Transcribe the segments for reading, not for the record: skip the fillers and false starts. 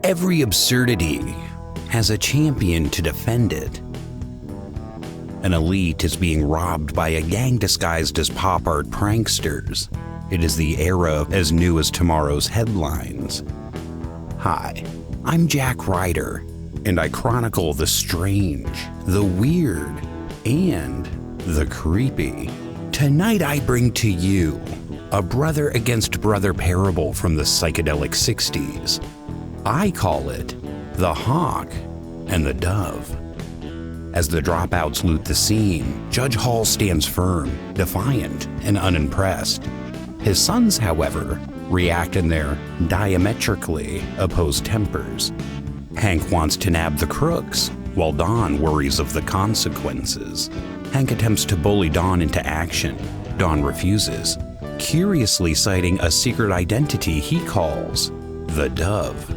Every absurdity has a champion to defend it. An elite is being robbed by a gang disguised as pop art pranksters. It is the era as new as tomorrow's headlines. Hi, I'm Jack Ryder, and I chronicle the strange, the weird, and the creepy. Tonight I bring to you a brother against brother parable from the psychedelic 60s. I call it The Hawk and the Dove. As the dropouts loot the scene, Judge Hall stands firm, defiant, and unimpressed. His sons, however, react in their diametrically opposed tempers. Hank wants to nab the crooks, while Don worries of the consequences. Hank attempts to bully Don into action. Don refuses, curiously citing a secret identity he calls the Dove.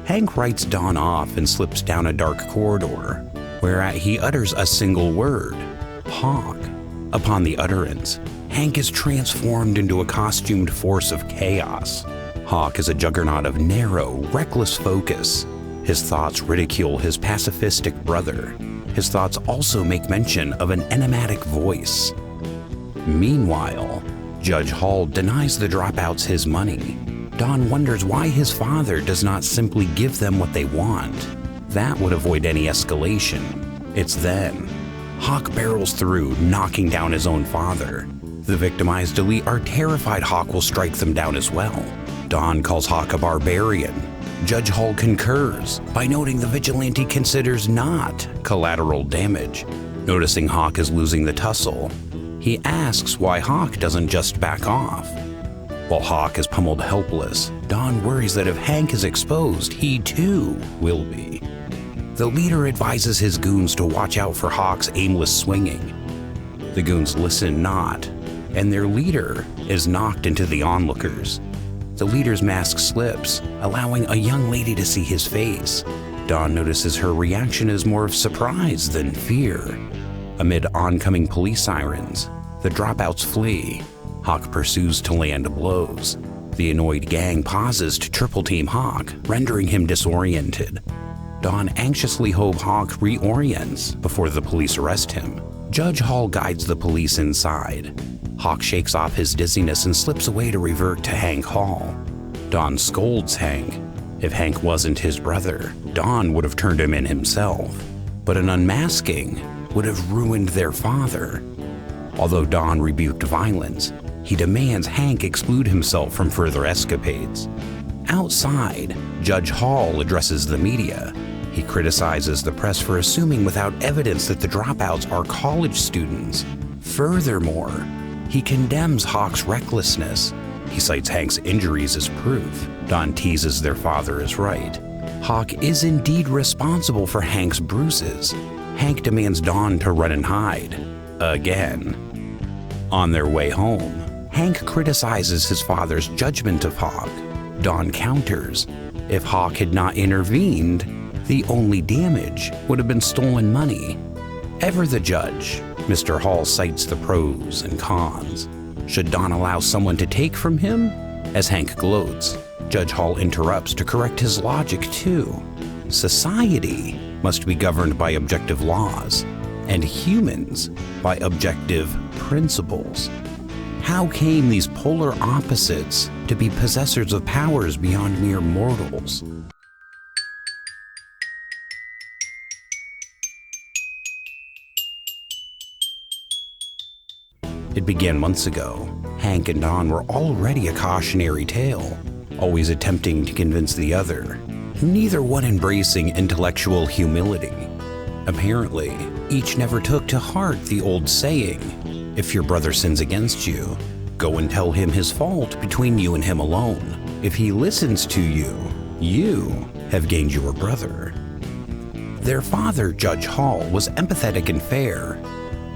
Hank writes Don off and slips down a dark corridor, whereat he utters a single word, Hawk. Upon the utterance, Hank is transformed into a costumed force of chaos. Hawk is a juggernaut of narrow, reckless focus. His thoughts ridicule his pacifistic brother. His thoughts also make mention of an enigmatic voice. Meanwhile, Judge Hall denies the dropouts his money. Don wonders why his father does not simply give them what they want. That would avoid any escalation. It's then Hawk barrels through, knocking down his own father. The victimized elite are terrified Hawk will strike them down as well. Don calls Hawk a barbarian. Judge Hall concurs by noting the vigilante considers not collateral damage. Noticing Hawk is losing the tussle, he asks why Hawk doesn't just back off. While Hawk is pummeled helpless, Don worries that if Hank is exposed, he too will be. The leader advises his goons to watch out for Hawk's aimless swinging. The goons listen not, and their leader is knocked into the onlookers. The leader's mask slips, allowing a young lady to see his face. Don notices her reaction is more of surprise than fear. Amid oncoming police sirens, the dropouts flee. Hawk pursues to land blows. The annoyed gang pauses to triple team Hawk, rendering him disoriented. Don anxiously hopes Hawk reorients before the police arrest him. Judge Hall guides the police inside. Hawk shakes off his dizziness and slips away to revert to Hank Hall. Don scolds Hank. If Hank wasn't his brother, Don would have turned him in himself. But an unmasking would have ruined their father. Although Don rebuked violence, he demands Hank exclude himself from further escapades. Outside, Judge Hall addresses the media. He criticizes the press for assuming without evidence that the dropouts are college students. Furthermore, he condemns Hawk's recklessness. He cites Hank's injuries as proof. Don teases their father is right. Hawk is indeed responsible for Hank's bruises. Hank demands Don to run and hide. Again. On their way home, Hank criticizes his father's judgment of Hawk. Don counters. If Hawk had not intervened, the only damage would have been stolen money. Ever the judge, Mr. Hall cites the pros and cons. Should Don allow someone to take from him? As Hank gloats, Judge Hall interrupts to correct his logic too. Society must be governed by objective laws, and humans by objective principles. How came these polar opposites to be possessors of powers beyond mere mortals? It began months ago. Hank and Don were already a cautionary tale, always attempting to convince the other, neither one embracing intellectual humility. Apparently, each never took to heart the old saying, if your brother sins against you, go and tell him his fault between you and him alone. If he listens to you, you have gained your brother. Their father, Judge Hall, was empathetic and fair.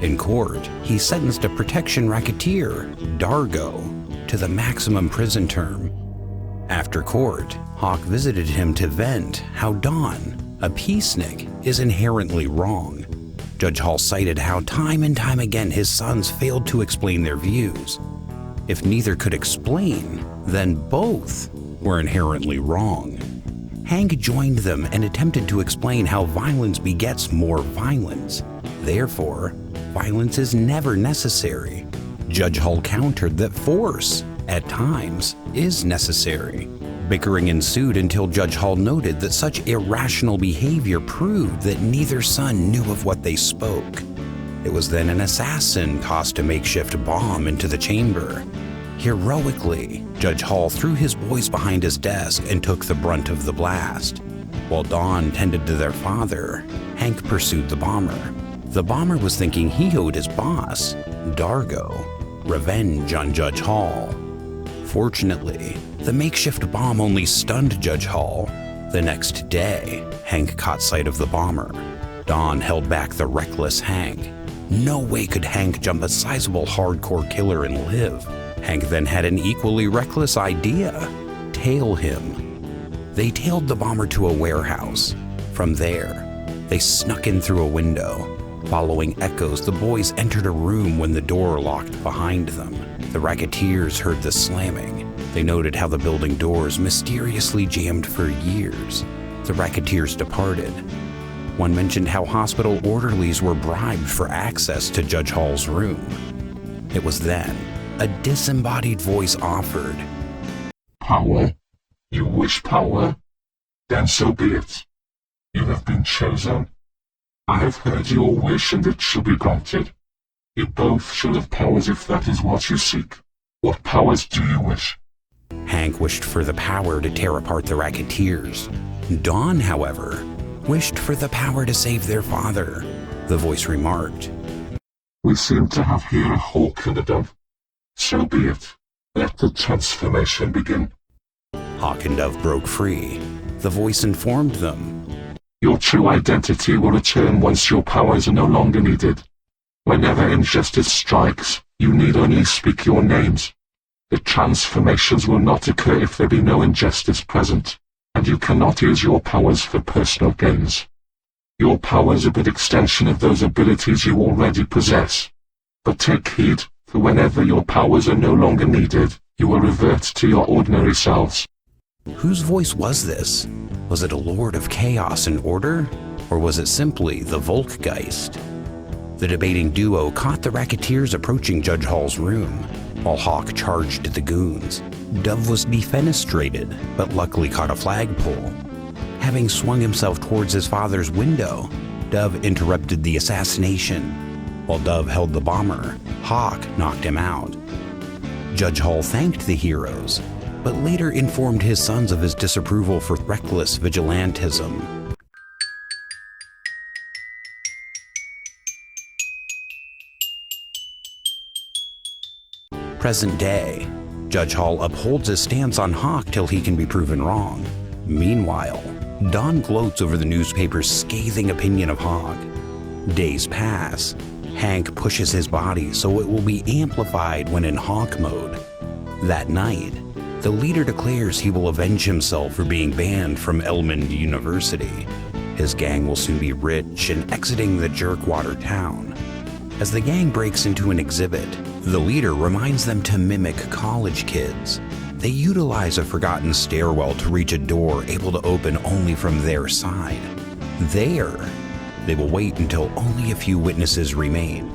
In court, he sentenced a protection racketeer, Dargo, to the maximum prison term. After court, Hawk visited him to vent how Don, a peacenik, is inherently wrong. Judge Hall cited how time and time again his sons failed to explain their views. If neither could explain, then both were inherently wrong. Hank joined them and attempted to explain how violence begets more violence. Therefore, violence is never necessary. Judge Hall countered that force, at times, is necessary. Bickering ensued until Judge Hall noted that such irrational behavior proved that neither son knew of what they spoke. It was then an assassin tossed a makeshift bomb into the chamber. Heroically, Judge Hall threw his boys behind his desk and took the brunt of the blast. While Don tended to their father, Hank pursued the bomber. The bomber was thinking he owed his boss, Dargo, revenge on Judge Hall. Fortunately, the makeshift bomb only stunned Judge Hall. The next day, Hank caught sight of the bomber. Don held back the reckless Hank. No way could Hank jump a sizable hardcore killer and live. Hank then had an equally reckless idea: tail him. They tailed the bomber to a warehouse. From there, they snuck in through a window. Following echoes, the boys entered a room when the door locked behind them. The racketeers heard the slamming. They noted how the building doors mysteriously jammed for years. The racketeers departed. One mentioned how hospital orderlies were bribed for access to Judge Hall's room. It was then a disembodied voice offered, "Power? You wish power? Then so be it. You have been chosen. I have heard your wish and it shall be granted. You both shall have powers if that is what you seek. What powers do you wish?" Hank wished for the power to tear apart the racketeers. Don, however, wished for the power to save their father. The voice remarked, "We seem to have here a hawk and a dove. So be it. Let the transformation begin." Hawk and Dove broke free. The voice informed them, "Your true identity will return once your powers are no longer needed. Whenever injustice strikes, you need only speak your names. The transformations will not occur if there be no injustice present, and you cannot use your powers for personal gains. Your powers are but extension of those abilities you already possess. But take heed, for whenever your powers are no longer needed, you will revert to your ordinary selves." Whose voice was this? Was it a lord of chaos and order? Or was it simply the Volkgeist? The debating duo caught the racketeers approaching Judge Hall's room, while Hawk charged the goons. Dove was defenestrated, but luckily caught a flagpole. Having swung himself towards his father's window, Dove interrupted the assassination. While Dove held the bomber, Hawk knocked him out. Judge Hall thanked the heroes, but later informed his sons of his disapproval for reckless vigilantism. Present day, Judge Hall upholds his stance on Hawk till he can be proven wrong. Meanwhile, Don gloats over the newspaper's scathing opinion of Hawk. Days pass. Hank pushes his body so it will be amplified when in Hawk mode. That night, the leader declares he will avenge himself for being banned from Elmond University. His gang will soon be rich and exiting the jerkwater town. As the gang breaks into an exhibit, the leader reminds them to mimic college kids. They utilize a forgotten stairwell to reach a door able to open only from their side. There, they will wait until only a few witnesses remain.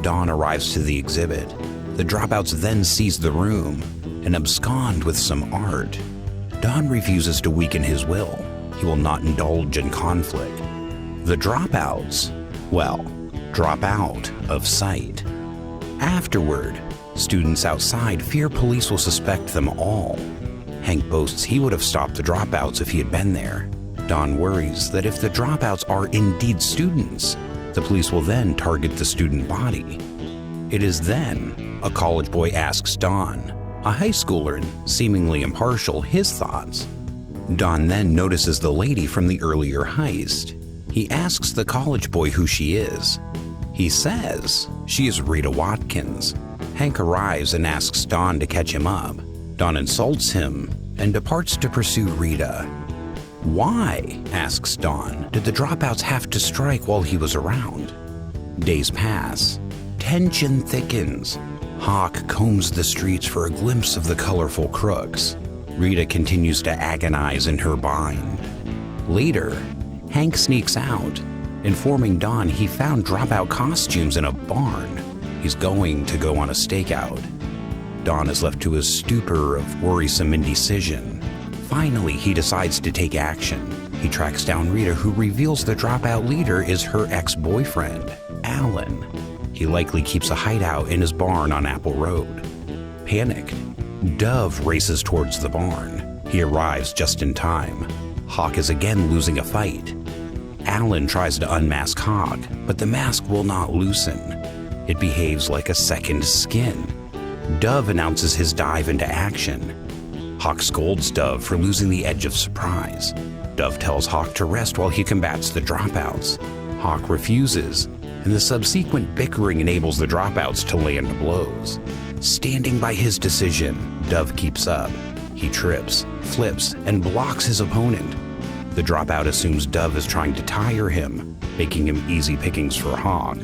Dawn arrives to the exhibit. The dropouts then seize the room and abscond with some art. Don refuses to weaken his will. He will not indulge in conflict. The dropouts, well, drop out of sight. Afterward, students outside fear police will suspect them all. Hank boasts he would have stopped the dropouts if he had been there. Don worries that if the dropouts are indeed students, the police will then target the student body. It is then a college boy asks Don, a high schooler and seemingly impartial, his thoughts. Don then notices the lady from the earlier heist. He asks the college boy who she is. He says she is Rita Watkins. Hank arrives and asks Don to catch him up. Don insults him and departs to pursue Rita. Why, asks Don, did the dropouts have to strike while he was around? Days pass. Tension thickens. Hawk combs the streets for a glimpse of the colorful crooks. Rita continues to agonize in her bind. Later, Hank sneaks out, informing Don he found dropout costumes in a barn. He's going to go on a stakeout. Don is left to a stupor of worrisome indecision. Finally, he decides to take action. He tracks down Rita, who reveals the dropout leader is her ex-boyfriend, Alan. He likely keeps a hideout in his barn on Apple Road. Panicked, Dove races towards the barn. He arrives just in time. Hawk is again losing a fight. Alan tries to unmask Hawk, but the mask will not loosen. It behaves like a second skin. Dove announces his dive into action. Hawk scolds Dove for losing the edge of surprise. Dove tells Hawk to rest while he combats the dropouts. Hawk refuses, and the subsequent bickering enables the dropouts to land blows. Standing by his decision, Dove keeps up. He trips, flips, and blocks his opponent. The dropout assumes Dove is trying to tire him, making him easy pickings for Hawk.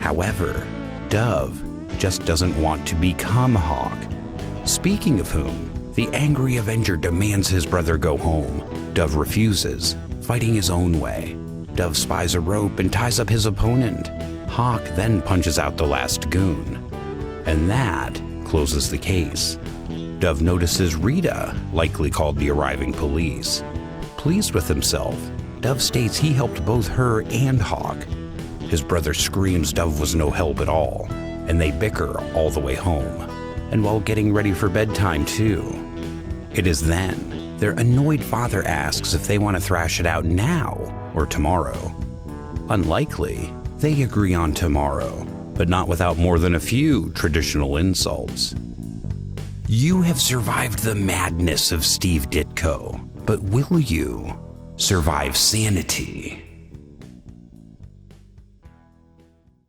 However, Dove just doesn't want to become Hawk. Speaking of whom, the angry Avenger demands his brother go home. Dove refuses, fighting his own way. Dove spies a rope and ties up his opponent. Hawk then punches out the last goon. And that closes the case. Dove notices Rita likely called the arriving police. Pleased with himself, Dove states he helped both her and Hawk. His brother screams Dove was no help at all, and they bicker all the way home. And while getting ready for bedtime too. It is then their annoyed father asks if they want to thrash it out now or tomorrow. Unlikely, they agree on tomorrow, but not without more than a few traditional insults. You have survived the madness of Steve Ditko, but will you survive sanity?